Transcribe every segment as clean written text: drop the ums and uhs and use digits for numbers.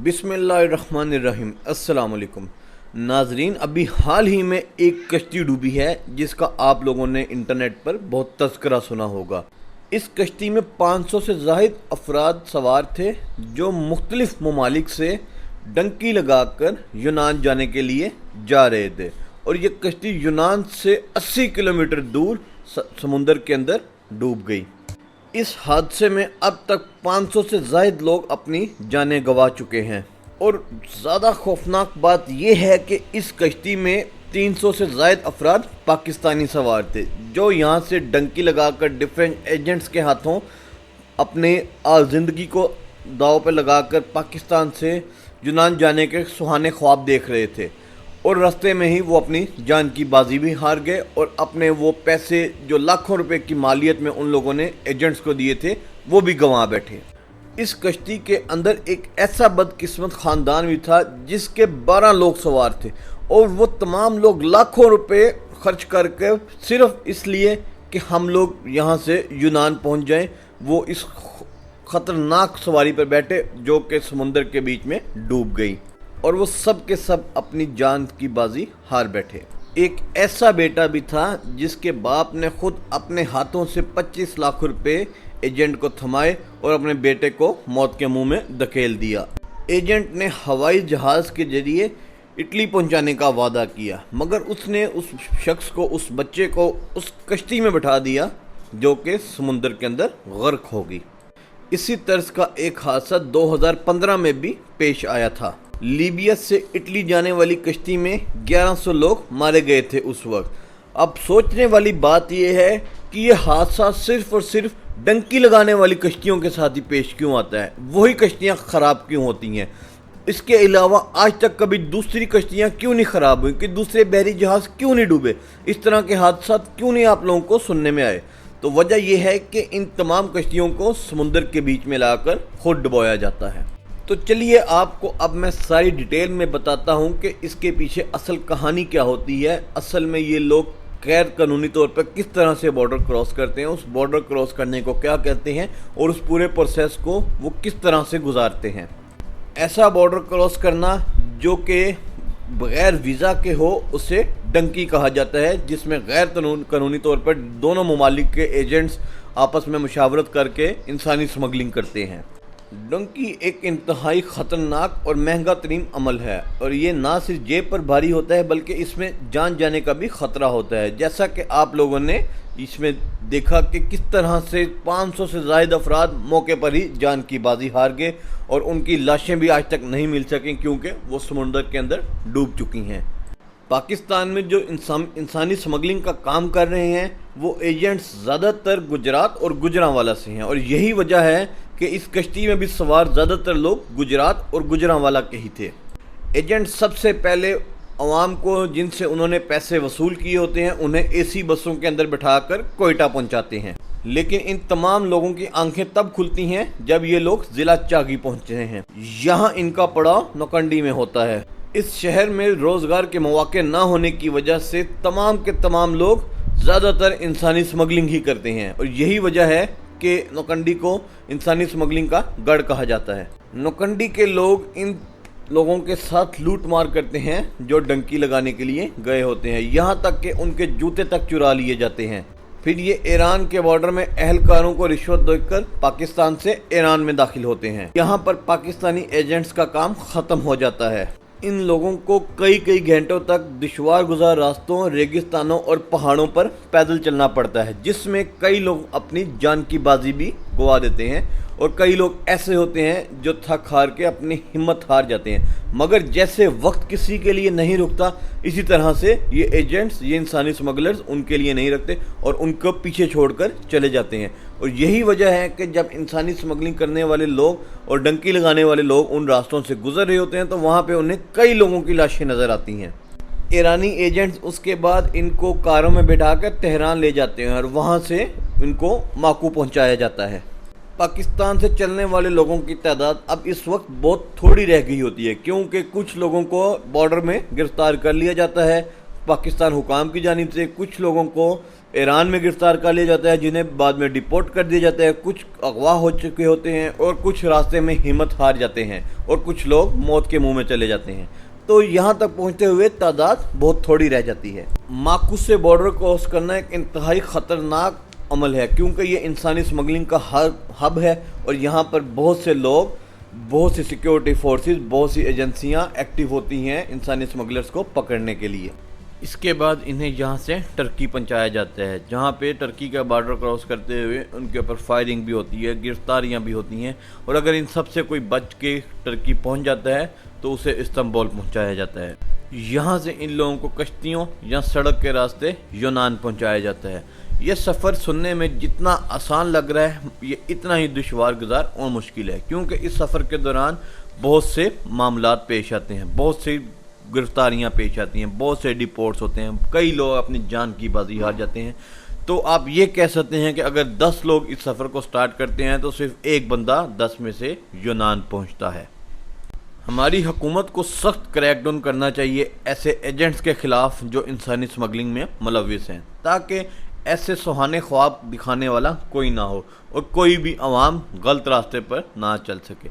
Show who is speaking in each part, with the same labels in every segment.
Speaker 1: बिस्मिल्लाहिर्रहमानिर्रहीम। अस्सलाम वालेकुम नाजरीन। अभी हाल ही में एक कश्ती डूबी है जिसका आप लोगों ने इंटरनेट पर बहुत तज़किरा सुना होगा। इस कश्ती में 500 से ज़ायद अफराद सवार थे जो मुख्तलिफ ममालिक से डंकी लगाकर यूनान जाने के लिए जा रहे थे, और ये कश्ती यूनान से 80 किलोमीटर दूर समुंदर के अंदर डूब गई। इस हादसे में अब तक 500 से ज़ायद लोग अपनी जानें गंवा चुके हैं, और ज़्यादा खौफनाक बात यह है कि इस कश्ती में 300 से ज़ायद अफराद पाकिस्तानी सवार थे जो यहाँ से डंकी लगाकर डिफरेंट एजेंट्स के हाथों अपने ज़िंदगी को दांव पर लगाकर पाकिस्तान से यूनान जाने के सुहाने ख्वाब देख रहे थे, और रास्ते में ही वो अपनी जान की बाजी भी हार गए और अपने वो पैसे जो लाखों रुपए की मालियत में उन लोगों ने एजेंट्स को दिए थे वो भी गंवा बैठे। इस कश्ती के अंदर एक ऐसा बदकिस्मत ख़ानदान भी था जिसके 12 लोग सवार थे, और वो तमाम लोग लाखों रुपए खर्च करके सिर्फ इसलिए कि हम लोग यहाँ से यूनान पहुँच जाएं, वो इस ख़तरनाक सवारी पर बैठे जो कि समुंदर के बीच में डूब गई, और वो सब के सब अपनी जान की बाजी हार बैठे। एक ऐसा बेटा भी था जिसके बाप ने खुद अपने हाथों से 25 लाख रुपए एजेंट को थमाए और अपने बेटे को मौत के मुंह में धकेल दिया। एजेंट ने हवाई जहाज़ के जरिए इटली पहुंचाने का वादा किया, मगर उसने उस शख्स को, उस बच्चे को उस कश्ती में बैठा दिया जो कि समुंदर के अंदर गर्क होगी। इसी तर्ज का एक हादसा 2015 में भी पेश आया था। लीबिया से इटली जाने वाली कश्ती में 1100 लोग मारे गए थे उस वक्त। अब सोचने वाली बात यह है कि यह हादसा सिर्फ और सिर्फ डंकी लगाने वाली कश्तियों के साथ ही पेश क्यों आता है, वही कश्तियां ख़राब क्यों होती हैं। इसके अलावा आज तक कभी दूसरी कश्तियां क्यों नहीं ख़राब हुई, कि दूसरे बहरी जहाज़ क्यों नहीं डूबे, इस तरह के हादसा क्यों नहीं आप लोगों को सुनने में आए। तो वजह यह है कि इन तमाम कश्तियों को समुंदर के बीच में लाकर खुद डुबोया जाता है। तो चलिए आपको अब मैं सारी डिटेल में बताता हूँ कि इसके पीछे असल कहानी क्या होती है। असल में ये लोग गैर कानूनी तौर पर किस तरह से बॉर्डर क्रॉस करते हैं, उस बॉर्डर क्रॉस करने को क्या कहते हैं, और उस पूरे प्रोसेस को वो किस तरह से गुजारते हैं। ऐसा बॉर्डर क्रॉस करना जो कि बग़ैर वीज़ा के हो उसे डंकी कहा जाता है, जिसमें गैर कानूनी तौर पर दोनों ममालिक के एजेंट्स आपस में मुशावरत करके इंसानी स्मगलिंग करते हैं। डंकी एक इंतहाई ख़तरनाक और महंगा तरीन अमल है, और ये ना सिर्फ जेब पर भारी होता है बल्कि इसमें जान जाने का भी ख़तरा होता है। जैसा कि आप लोगों ने इसमें देखा कि किस तरह से 500 से ज़ायद अफराद मौके पर ही जान की बाजी हार गए, और उनकी लाशें भी आज तक नहीं मिल सकें क्योंकि वो समुंदर के अंदर डूब चुकी हैं। पाकिस्तान में जो इंसानी स्मगलिंग का काम कर रहे हैं वो एजेंट्स ज़्यादातर गुजरात और गुजरांवाला से हैं, और यही वजह है कि इस कश्ती में भी सवार ज़्यादातर लोग गुजरात और गुजरांवाला के ही थे। एजेंट सबसे पहले अवाम को जिनसे उन्होंने पैसे वसूल किए होते हैं उन्हें एसी बसों के अंदर बिठाकर कोयटा पहुंचाते हैं, लेकिन इन तमाम लोगों की आंखें तब खुलती हैं जब ये लोग ज़िला चागी पहुंचते हैं। यहाँ इनका पड़ाव नौकंडी में होता है। इस शहर में रोज़गार के मौके ना होने की वजह से तमाम के तमाम लोग ज़्यादातर इंसानी स्मगलिंग ही करते हैं, और यही वजह है कि नौकंडी को इंसानी स्मगलिंग का गढ़ कहा जाता है। नौकंडी के लोग इन लोगों के साथ लूट मार करते हैं जो डंकी लगाने के लिए गए होते हैं, यहाँ तक कि उनके जूते तक चुरा लिए जाते हैं। फिर ये ईरान के बॉर्डर में अहलकारों को रिश्वत देकर पाकिस्तान से ईरान में दाखिल होते हैं। यहाँ पर पाकिस्तानी एजेंट्स का काम ख़त्म हो जाता है। इन लोगों को कई घंटों तक दुश्वार गुजार रास्तों, रेगिस्तानों और पहाड़ों पर पैदल चलना पड़ता है, जिसमें कई लोग अपनी जान की बाजी भी गंवा देते हैं, और कई लोग ऐसे होते हैं जो थक हार के अपनी हिम्मत हार जाते हैं। मगर जैसे वक्त किसी के लिए नहीं रुकता, इसी तरह से ये एजेंट्स, ये इंसानी स्मगलर्स उनके लिए नहीं रखते और उनको पीछे छोड़कर चले जाते हैं। और यही वजह है कि जब इंसानी स्मगलिंग करने वाले लोग और डंकी लगाने वाले लोग उन रास्तों से गुजर रहे होते हैं तो वहाँ पे उन्हें कई लोगों की लाशें नज़र आती हैं। ईरानी एजेंट्स उसके बाद इनको कारों में बैठाकर तेहरान ले जाते हैं और वहाँ से इनको माकू पहुँचाया जाता है। पाकिस्तान से चलने वाले लोगों की तादाद अब इस वक्त बहुत थोड़ी रह गई होती है, क्योंकि कुछ लोगों को बॉर्डर में गिरफ्तार कर लिया जाता है, पाकिस्तान हुकाम की जानिब से, कुछ लोगों को ईरान में गिरफ्तार कर लिया जाता है जिन्हें बाद में डिपोर्ट कर दिया जाता है, कुछ अगवा हो चुके होते हैं और कुछ रास्ते में हिम्मत हार जाते हैं और कुछ लोग मौत के मुंह में चले जाते हैं। तो यहाँ तक पहुँचते हुए तादाद बहुत थोड़ी रह जाती है। माकूस से बॉर्डर क्रॉस करना एक इंतहाई ख़तरनाक अमल है क्योंकि ये इंसानी स्मगलिंग का हब है और यहाँ पर बहुत से लोग, बहुत सी सिक्योरिटी फोर्सेस, बहुत सी एजेंसियाँ एक्टिव होती हैं इंसानी स्मगलर्स को पकड़ने के लिए। इसके बाद इन्हें यहाँ से टर्की पहुँचाया जाता है जहाँ पे टर्की का बॉर्डर क्रॉस करते हुए उनके ऊपर फायरिंग भी होती है, गिरफ्तारियाँ भी होती हैं और अगर इन सब से कोई बच के टर्की पहुँच जाता है तो उसे इस्तांबुल पहुँचाया जाता है। यहाँ से इन लोगों को कश्तियों या सड़क के रास्ते यूनान पहुँचाया जाता है। यह सफ़र सुनने में जितना आसान लग रहा है ये इतना ही दुश्वार गुजार और मुश्किल है क्योंकि इस सफ़र के दौरान बहुत से मामलात पेश आते हैं, बहुत सी गिरफ्तारियां पेश आती हैं, बहुत से डिपोर्ट्स होते हैं, कई लोग अपनी जान की बाजी हार जाते हैं। तो आप ये कह सकते हैं कि अगर 10 लोग इस सफ़र को स्टार्ट करते हैं तो सिर्फ एक बंदा 10 में से यूनान पहुंचता है। हमारी हुकूमत को सख्त क्रैकडाउन करना चाहिए ऐसे एजेंट्स के ख़िलाफ़ जो इंसानी स्मगलिंग में मुलव्विस हैं, ताकि ऐसे सुहाने ख्वाब दिखाने वाला कोई ना हो और कोई भी आवाम गलत रास्ते पर ना चल सके।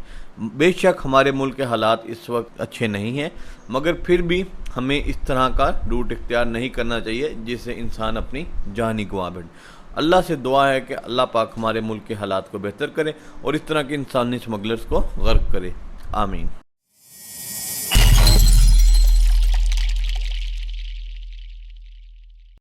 Speaker 1: बेशक हमारे मुल्क के हालात इस वक्त अच्छे नहीं हैं, मगर फिर भी हमें इस तरह का रूट इख्तियार नहीं करना चाहिए जिससे इंसान अपनी जान ही गंवा बैठे। अल्लाह से दुआ है कि अल्लाह पाक हमारे मुल्क के हालात को बेहतर करे और इस तरह के इंसानी स्मगलर्स को गर्क करे। आमीन।